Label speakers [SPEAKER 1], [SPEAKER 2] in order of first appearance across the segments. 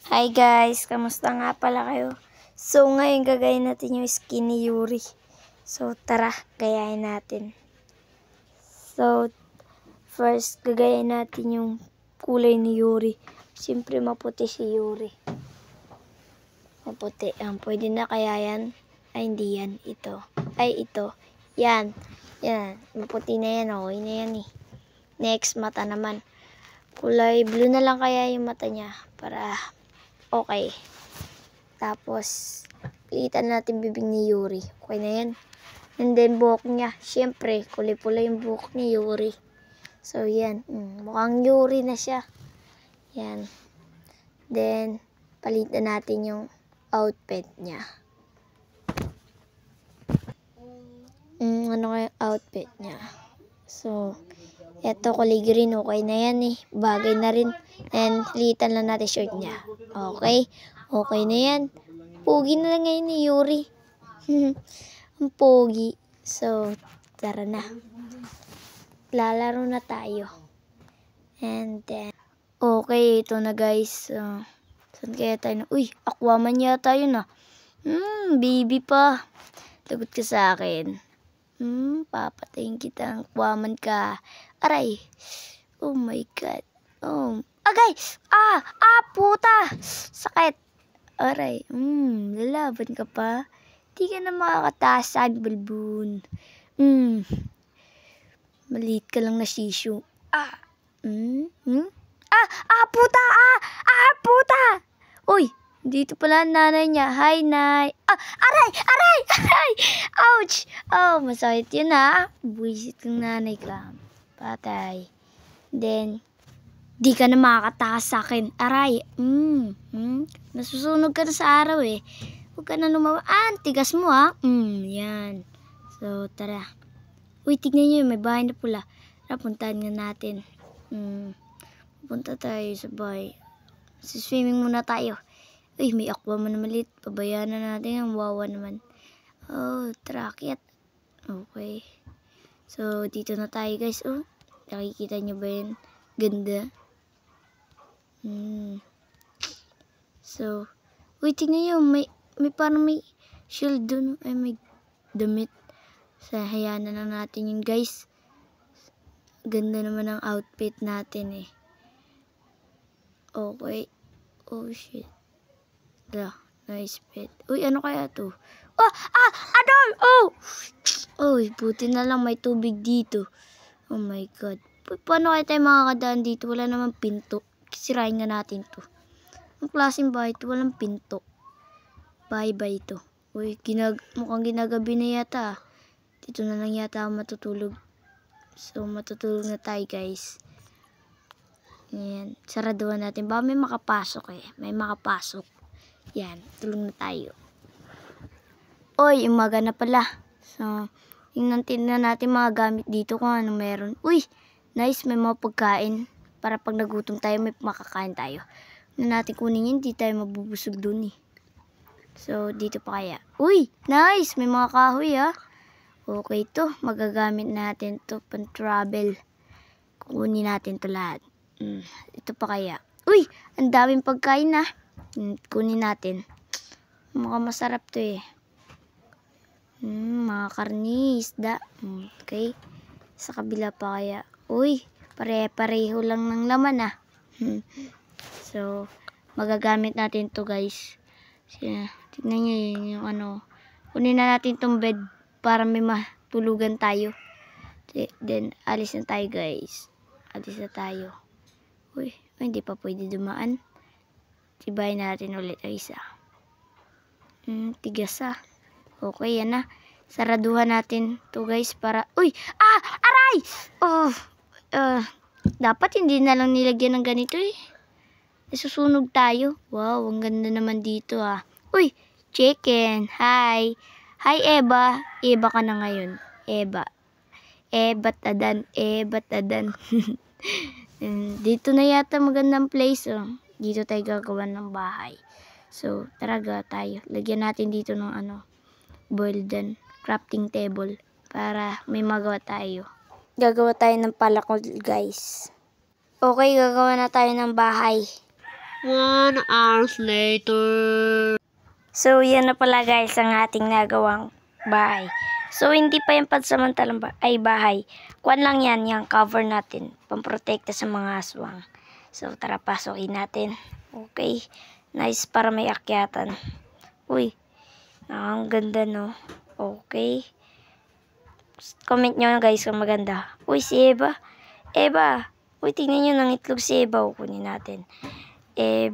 [SPEAKER 1] Hi guys, kamusta nga pala kayo? So ngayon gagayin natin yung skin ni Yuri. So tara, gayahin natin. So first gagayin natin yung kulay ni Yuri. Siyempre maputi si Yuri. Maputi. Pwede na kaya yan? Ay hindi yan. Ito. Ay ito. Yan. Yan. Maputi na yan. Okay na yan eh. Next, mata naman. Kulay blue na lang kaya yung mata niya. Para okay. Tapos, pilitan natin bibig ni Yuri. Okay na yan. And then, buhok niya. Siyempre, kulay-pula yung buhok ni Yuri. So, yan. Mukhang Yuri na siya. Yan. Then, palitan natin yung outfit niya. Ano kaya outfit niya? So, eto kulay green. Okay na yan eh. Bagay na rin. And, pilitan lang natin shirt niya. Okay. Okay na yan. Pogi na lang ngayon ni Yuri. Ang pogi. So, tara na. Lalaro na tayo. And then, okay, ito na guys. Saan kaya tayo na? Uy, Aquaman yata yun ah. Baby pa. Lagot ka sa akin. Papatayin kita. Aquaman ka. Aray. Oh my God. Agay! Puta! Sakit. Aray. Lalaban ka pa. Di ka na makakatasan, balbon. Maliit ka lang na shishu. Puta! Puta! Uy, dito pala ang nanay niya. Hi, Nay. Aray! Aray! Aray! Ouch! Oh, masakit yun ha. Buwisit kang nanay ka. Patay. Then, di ka na makakatakas sa akin. Aray. Nasusunog ka na sa araw eh. Huwag ka na lumawa. Tigas mo ha. Yan. So, tara. Uy, tignan nyo may bahay na pula. Tara, puntahan nga natin. Punta tayo sa bahay. Swimming muna tayo. Uy, may Aquaman na maliit. Pabayaan na natin. Ang wawa naman. Oh, trakit. Okay. So, dito na tayo guys. Oh, nakikita nyo ba yun? Ganda. So, uy, tingnan nyo. May parang may shield dun. Ay, may damit. So, hayaan na lang natin yun guys. Ganda naman ang outfit natin eh. Okay. Oh, shit. Nice fit. Uy, ano kaya to? Uy, buti na lang may tubig dito. Oh my God. Paano kaya tayo makakadaan dito? Wala namang pinto. Sirain nga natin to. Ang klaseng bahay to, walang pinto. Bye-bye to. Uy, mukhang ginagabi na yata. Dito na lang yata ako matutulog. So, matutulog na tayo guys. Ayan. Saraduhan natin. Baka may makapasok eh. May makapasok. Yan. Tulog na tayo. Uy, umaga na pala. So, tingnan natin mga gamit dito kung ano meron. Uy, nice. May mga pagkain. Para pag nagutom tayo, may makakain tayo. Na natin kunin yun, hindi tayo mabubusog dun eh. So, dito pa kaya. Uy, nice. May mga kahoy ah. Okay to. Magagamit natin to pang travel. Kunin natin to lahat. Ito pa kaya. Uy, ang daming pagkain na. Kunin natin. Mukhang masarap to eh. Mga karni, isda. Okay. Sa kabila pa kaya. Uy, pare-pareho lang ng laman ah. So, magagamit natin to guys. Tignan nyo yung ano. Kunin na natin tong bed para may matulugan tayo. Then, alis na tayo guys. Alis na tayo. Uy, hindi pa pwede dumaan. Tibayin natin ulit ang isa. Tigas ah. Okay, yan na. Saraduhan natin to guys para... Uy! Aray! Dapat hindi na lang nilagyan ng ganito eh. Nasusunog tayo. Wow, ang ganda naman dito ah. Uy! Chicken! Hi! Hi, Eva! Eva ka na ngayon. Eva. Tadan. Dito na yata magandang place oh. Dito tayo gagawa ng bahay. So, taraga tayo. Lagyan natin dito ng boiled crafting table para may magawa tayo. Gagawa tayo ng palakol guys. Okay, gagawa na tayo ng bahay.
[SPEAKER 2] 1 hour later.
[SPEAKER 1] So, yan na pala guys ang ating nagawang bahay. So, hindi pa yung pansamantalang bahay. Kuwan lang yan, yung cover natin. Pamprotekta sa mga aswang. So, tara, pasokin natin. Okay. Nice para may akyatan. Uy, ang ganda no. Okay. Comment nyo guys kung maganda. Uy, si Eva. Eva. Uy, tingnan nyo ng itlog si Eva. Kunin natin.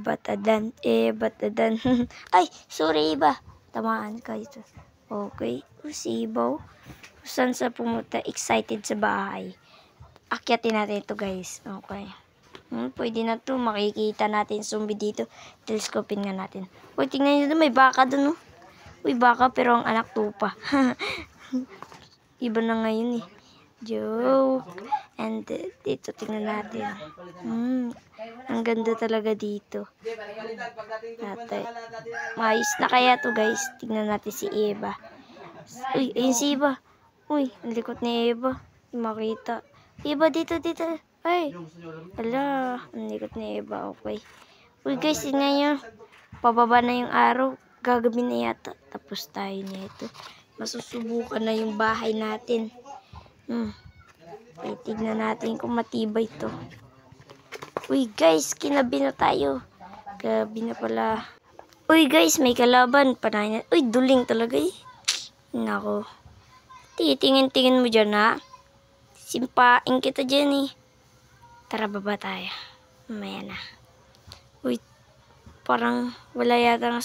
[SPEAKER 1] Batadan. Batadan. Ay, sorry Eva. Tamaan ka ito. Okay. Si Eva. Saan sa pumunta? Excited sa bahay. Akyatin natin ito guys. Okay. Pwede na to. Makikita natin zombie dito. Telescopin nga natin. Uy, tingnan nyo doon. May baka doon. Oh. Uy, baka pero ang anak tupa. Iba na ngayon eh. Joke. And dito tingnan natin. Ang ganda talaga dito. Natay. Maayos na kaya to guys. Tingnan natin si Eva. Uy, ayun si Eva. Uy, ang likot ni Eva. Hindi makita. Eva, dito. Ay. Ala, ang likot ni Eva. Okay. Uy guys, tingnan nyo. Pababa na yung araw. Gagabi na yata. Tapos tayo nito. Masusubukan na yung bahay natin. Tignan natin kung matibay to. Uy guys, kinabi na tayo. Gabi na pala. Uy guys, may kalaban. Panahin na. Uy, duling talaga eh. Nako. Titingin-tingin mo dyan ha. Simpain kita dyan eh. Tara, baba tayo. Mamaya na. Uy, parang wala yata nga.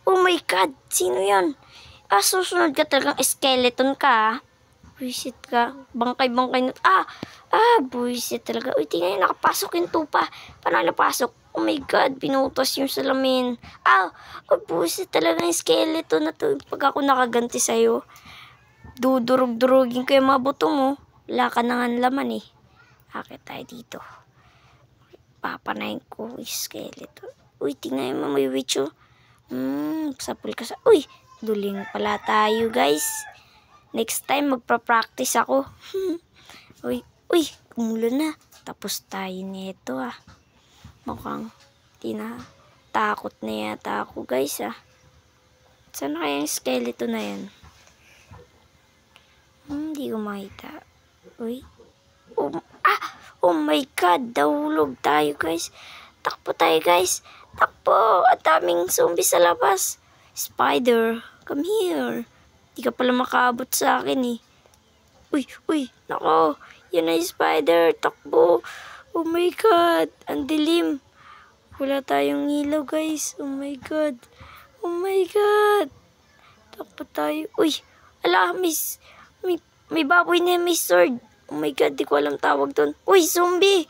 [SPEAKER 1] Oh my God, sino yan? Susunod ka talagang skeleton ka. Buisit ka. Bangkay-bangkay na. Buisit talaga. Uy, tingnan yun, nakapasok yung tupa. Paano napasok? Oh my God, binutas yung salamin. Buisit talaga yung skeleton na to. Pag ako nakaganti sa'yo, dudurog-durugin ko yung mga buto mo. Wala ka na nga laman eh. Akit tayo dito. Papanayin ko yung skeleton. Uy, tingnan mo, may witch oh. Sapul ka sa... Uy, duling pala tayo guys. Next time magpa-practice ako. Uy, kumulo na. Tapos tayo nito Mukhang takot na yata ako guys Saan kaya yung skeleton na yan? Hindi ko makita. Uy. Oh my God, nahulog tayo guys. Takbo tayo guys. Takbo. At daming zombie sa labas. Spider, come here. Di ka pala makaabot sa akin eh. Uy, nako. Yan na yung spider. Takbo. Oh my God. Ang dilim. Wala tayong ilaw guys. Oh my God. Takbo tayo. Uy, ala, may baboy na may sword. Oh my God, di ko alam tawag doon. Uy, zombie.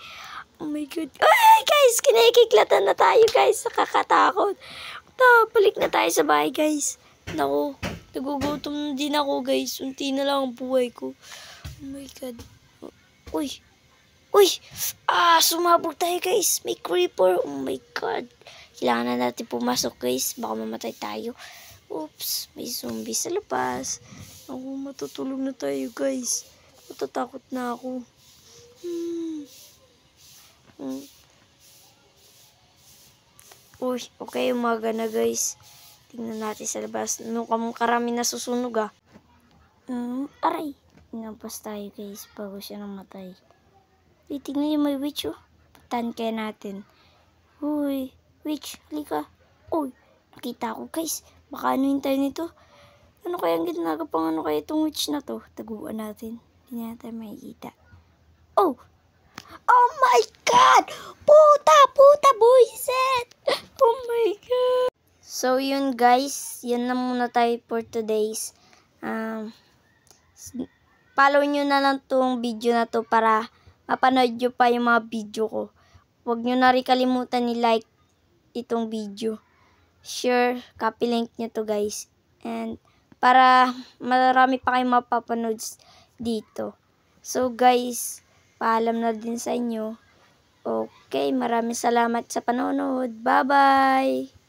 [SPEAKER 1] Oh my God. Ay guys, kinikiklatan na tayo guys. Nakakatakot. Balik na tayo sa bahay guys. Naku, nagugutom na din ako guys. Unti na lang ang buhay ko. Oh my God. Uy. Sumabog tayo guys. May creeper. Oh my God. Kailangan na natin pumasok guys. Baka mamatay tayo. Oops, may zombie sa labas. Ako, matutulog na tayo guys. Matatakot na ako. Uy, okay, umaga na guys. Tingnan natin sa labas. Mukhang karami na susunog Aray. Inampas tayo guys bago siya namatay. Uy, tingnan yung may witch Patahan kaya natin. Uy, witch, halika. Uy, nakita ko guys. Baka anuhin tayo nito. Ano kaya ang ginagapang kaya itong witch na to? Taguan natin. Hindi natin makikita. Oh my God! Puta, buisit! Oh my God! So, yun guys. Yan na muna tayo for today's. Follow nyo na lang tong video na to para mapanood nyo pa yung mga video ko. Huwag nyo na rin kalimutan ni-like itong video. Share, copy link nyo to guys. And para marami pa kayong mapapanood dito. So guys, paalam na din sa inyo. Okay, maraming salamat sa panonood. Bye-bye!